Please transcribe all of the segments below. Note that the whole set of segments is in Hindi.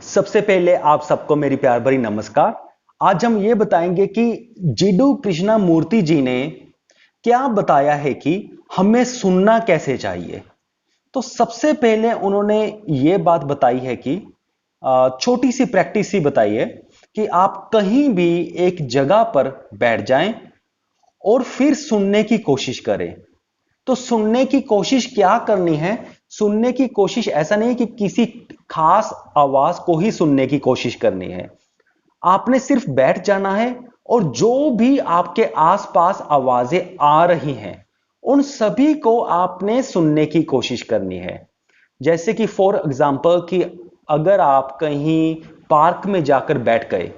सबसे पहले आप सबको मेरी प्यार भरी नमस्कार। आज हम ये बताएंगे कि जिडू कृष्णमूर्ति जी ने क्या बताया है कि हमें सुनना कैसे चाहिए। तो सबसे पहले उन्होंने ये बात बताई है कि छोटी सी प्रैक्टिस ही बताई है कि आप कहीं भी एक जगह पर बैठ जाएं और फिर सुनने की कोशिश करें। तो सुनने की कोशिश क्या करनी है? सुनने की कोशिश ऐसा नहीं है कि किसी खास आवाज को ही सुनने की कोशिश करनी है। आपने सिर्फ बैठ जाना है और जो भी आपके आसपास आवाजें आ रही हैं उन सभी को आपने सुनने की कोशिश करनी है। जैसे कि फॉर एग्जाम्पल कि अगर आप कहीं पार्क में जाकर बैठ गए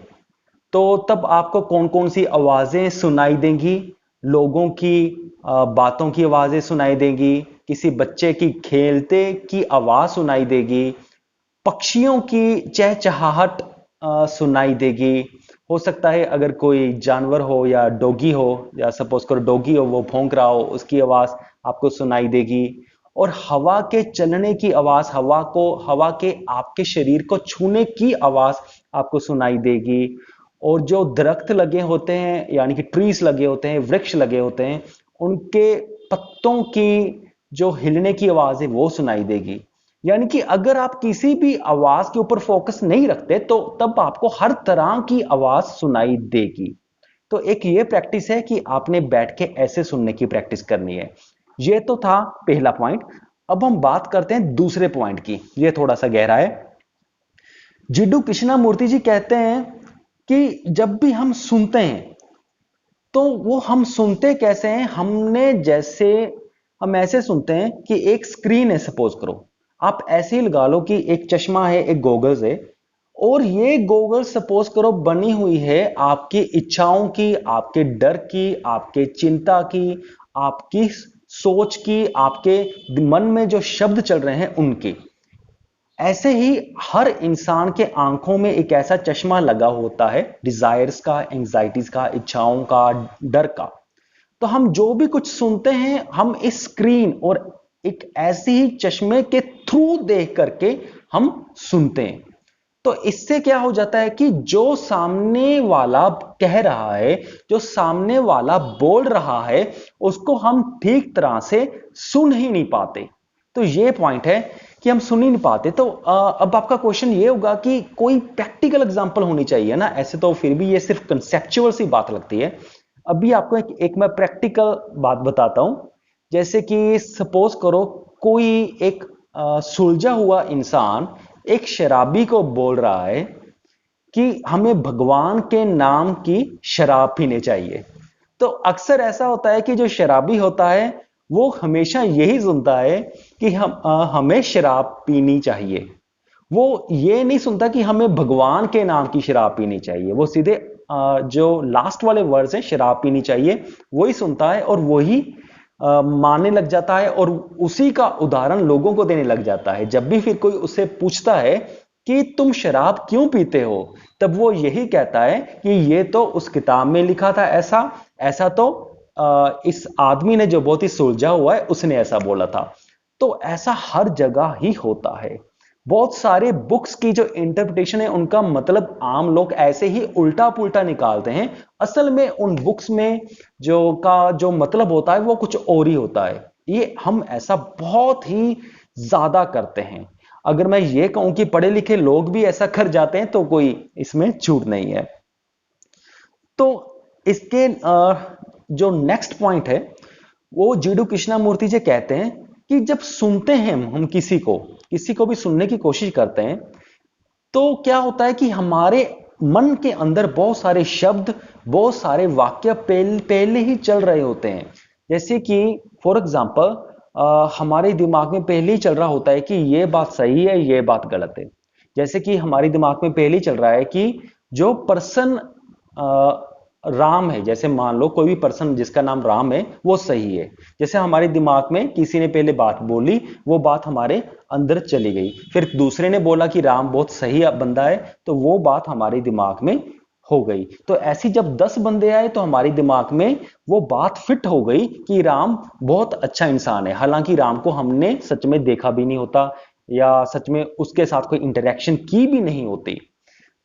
तो तब आपको कौन कौन सी आवाजें सुनाई देंगी? लोगों की बातों की आवाजें सुनाई देंगी, किसी बच्चे की खेलते की आवाज सुनाई देगी, पक्षियों की चहचहाहट सुनाई देगी। हो सकता है अगर कोई जानवर हो या डॉगी हो, या सपोज करो डॉगी हो, वो भौंक रहा हो, उसकी आवाज आपको सुनाई देगी। और हवा के चलने की आवाज, हवा के आपके शरीर को छूने की आवाज आपको सुनाई देगी। और जो दरख्त लगे होते हैं यानी कि ट्रीज लगे होते हैं, वृक्ष लगे होते हैं, उनके पत्तों की जो हिलने की आवाज है वो सुनाई देगी। यानी कि अगर आप किसी भी आवाज के ऊपर फोकस नहीं रखते तो तब आपको हर तरह की आवाज सुनाई देगी। तो एक ये प्रैक्टिस है कि आपने बैठ के ऐसे सुनने की प्रैक्टिस करनी है। ये तो था पहला पॉइंट। अब हम बात करते हैं दूसरे पॉइंट की। ये थोड़ा सा गहरा है। जिड्डू कृष्णमूर्ति जी कहते हैं कि जब भी हम सुनते हैं तो वो हम सुनते कैसे हैं? हम ऐसे सुनते हैं कि एक स्क्रीन है, सपोज करो आप ऐसे ही लगा लो कि एक चश्मा है, एक गॉगल्स है, और ये गॉगल्स सपोज करो बनी हुई है आपकी इच्छाओं की, आपके डर की, आपके चिंता की, आपकी सोच की, आपके मन में जो शब्द चल रहे हैं उनकी। ऐसे ही हर इंसान के आंखों में एक ऐसा चश्मा लगा होता है डिजायर्स का, एंजाइटीज का, इच्छाओं का, डर का। तो हम जो भी कुछ सुनते हैं हम इस स्क्रीन और एक ऐसे ही चश्मे के थ्रू देख करके हम सुनते हैं। तो इससे क्या हो जाता है कि जो सामने वाला कह रहा है, जो सामने वाला बोल रहा है, उसको हम ठीक तरह से सुन ही नहीं पाते। तो ये पॉइंट है कि हम सुन ही नहीं पाते। तो अब आपका क्वेश्चन ये होगा कि कोई प्रैक्टिकल एग्जांपल होनी चाहिए ना। ऐसे तो फिर भी ये सिर्फ कंसेप्चुअल सी बात लगती है। अभी आपको एक मैं प्रैक्टिकल बात बताता हूं। जैसे कि सपोज करो कोई एक सुलझा हुआ इंसान एक शराबी को बोल रहा है कि हमें भगवान के नाम की शराब पीनी चाहिए। तो अक्सर ऐसा होता है कि जो शराबी होता है वो हमेशा यही सुनता है कि हमें शराब पीनी चाहिए। वो ये नहीं सुनता कि हमें भगवान के नाम की शराब पीनी चाहिए। वो सीधे जो लास्ट वाले वर्ड्स हैं शराब पीनी चाहिए वही सुनता है और वही मानने लग जाता है और उसी का उदाहरण लोगों को देने लग जाता है। जब भी फिर कोई उससे पूछता है कि तुम शराब क्यों पीते हो, तब वो यही कहता है कि ये तो उस किताब में लिखा था, ऐसा ऐसा तो इस आदमी ने जो बहुत ही सुलझा हुआ है उसने ऐसा बोला था। तो ऐसा हर जगह ही होता है। बहुत सारे बुक्स की जो इंटरप्रिटेशन है उनका मतलब आम लोग ऐसे ही उल्टा पुल्टा निकालते हैं। असल में उन बुक्स में जो मतलब होता है वो कुछ और ही होता है। ये हम ऐसा बहुत ही ज्यादा करते हैं। अगर मैं ये कहूं कि पढ़े लिखे लोग भी ऐसा कर जाते हैं तो कोई इसमें झूठ नहीं है। तो इसके जो नेक्स्ट पॉइंट है वो जिडू कृष्णमूर्ति जी कहते हैं कि जब सुनते हैं हम किसी को भी सुनने की कोशिश करते हैं तो क्या होता है कि हमारे मन के अंदर बहुत सारे शब्द, बहुत सारे वाक्य पहले ही चल रहे होते हैं। जैसे कि फॉर एग्जाम्पल हमारे दिमाग में पहले ही चल रहा होता है कि ये बात सही है, ये बात गलत है। जैसे कि हमारे दिमाग में पहले ही चल रहा है कि जो पर्सन राम है, जैसे मान लो कोई भी पर्सन जिसका नाम राम है वो सही है। जैसे हमारे दिमाग में किसी ने पहले बात बोली, वो बात हमारे अंदर चली गई, फिर दूसरे ने बोला कि राम बहुत सही बंदा है, तो वो बात हमारे दिमाग में हो गई। तो ऐसी जब 10 बंदे आए तो हमारे दिमाग में वो बात फिट हो गई कि राम बहुत अच्छा इंसान है। हालांकि राम को हमने सच में देखा भी नहीं होता, या सच में उसके साथ कोई इंटरेक्शन की भी नहीं होती,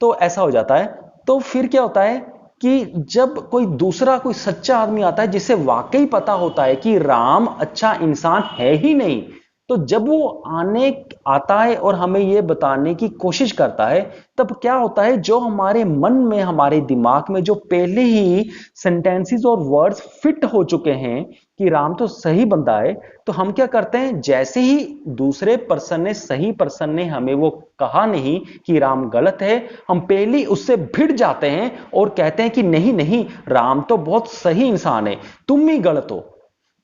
तो ऐसा हो जाता है। तो फिर क्या होता है कि जब कोई दूसरा कोई सच्चा आदमी आता है जिसे वाकई पता होता है कि राम अच्छा इंसान है ही नहीं, तो जब वो आने आता है और हमें ये बताने की कोशिश करता है, तब क्या होता है, जो हमारे मन में हमारे दिमाग में जो पहले ही सेंटेंसेस और वर्ड्स फिट हो चुके हैं कि राम तो सही बंदा है, तो हम क्या करते हैं, जैसे ही दूसरे पर्सन ने सही पर्सन ने हमें वो कहा नहीं कि राम गलत है, हम पहले ही उससे भिड़ जाते हैं और कहते हैं कि नहीं नहीं, राम तो बहुत सही इंसान है, तुम ही गलत हो।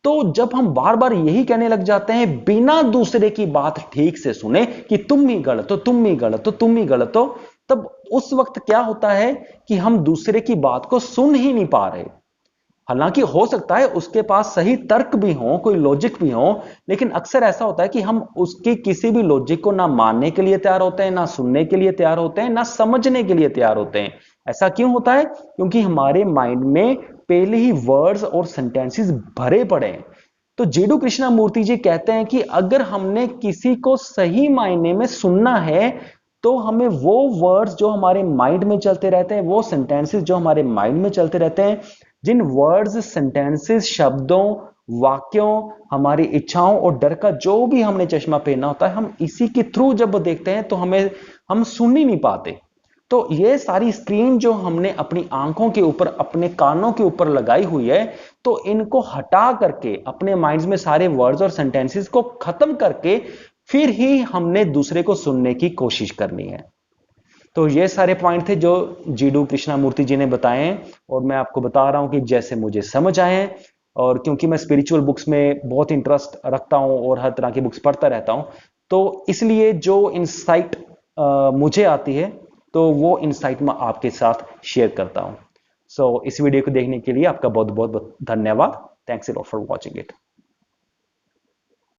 तो जब हम बार बार यही कहने लग जाते हैं बिना दूसरे की बात ठीक से सुने कि तुम ही गलत हो, तुम ही गलत हो, तुम ही गलत हो, तब उस वक्त क्या होता है कि हम दूसरे की बात को सुन ही नहीं पा रहे। हालांकि हो सकता है उसके पास सही तर्क भी हो, कोई लॉजिक भी हो, लेकिन अक्सर ऐसा होता है कि हम उसके किसी भी लॉजिक को ना मानने के लिए तैयार होते हैं, ना सुनने के लिए तैयार होते हैं, ना समझने के लिए तैयार होते हैं। ऐसा क्यों होता है? क्योंकि हमारे माइंड में पहले ही वर्ड्स और सेंटेंसेस भरे पड़े हैं। तो जेडू कृष्णा मूर्ति जी कहते हैं कि अगर हमने किसी को सही मायने में सुनना है, तो हमें वो वर्ड्स जो हमारे माइंड में चलते रहते हैं, वो सेंटेंसेस जो हमारे माइंड में चलते रहते हैं, जिन वर्ड्स, सेंटेंसेस, शब्दों, वाक्यों, हमारी इच्छाओं और डर का जो भी हमने चश्मा पहना होता है, हम इसी के थ्रू जब वो देखते हैं तो हम सुन ही नहीं पाते। तो ये सारी स्क्रीन जो हमने अपनी आंखों के ऊपर, अपने कानों के ऊपर लगाई हुई है, तो इनको हटा करके अपने माइंड्स में सारे वर्ड्स और सेंटेंसेस को खत्म करके फिर ही हमने दूसरे को सुनने की कोशिश करनी है। तो ये सारे पॉइंट थे जो जीडू कृष्णामूर्ति जी ने बताए हैं, और मैं आपको बता रहा हूं कि जैसे मुझे समझ आए हैं। और क्योंकि मैं स्पिरिचुअल बुक्स में बहुत इंटरेस्ट रखता हूं और हर तरह की बुक्स पढ़ता रहता हूं, तो इसलिए जो इंसाइट मुझे आती है, तो वो इंसाइट मैं आपके साथ शेयर करता हूं। सो इस वीडियो को देखने के लिए आपका बहुत बहुत धन्यवाद। Thanks a lot for watching it.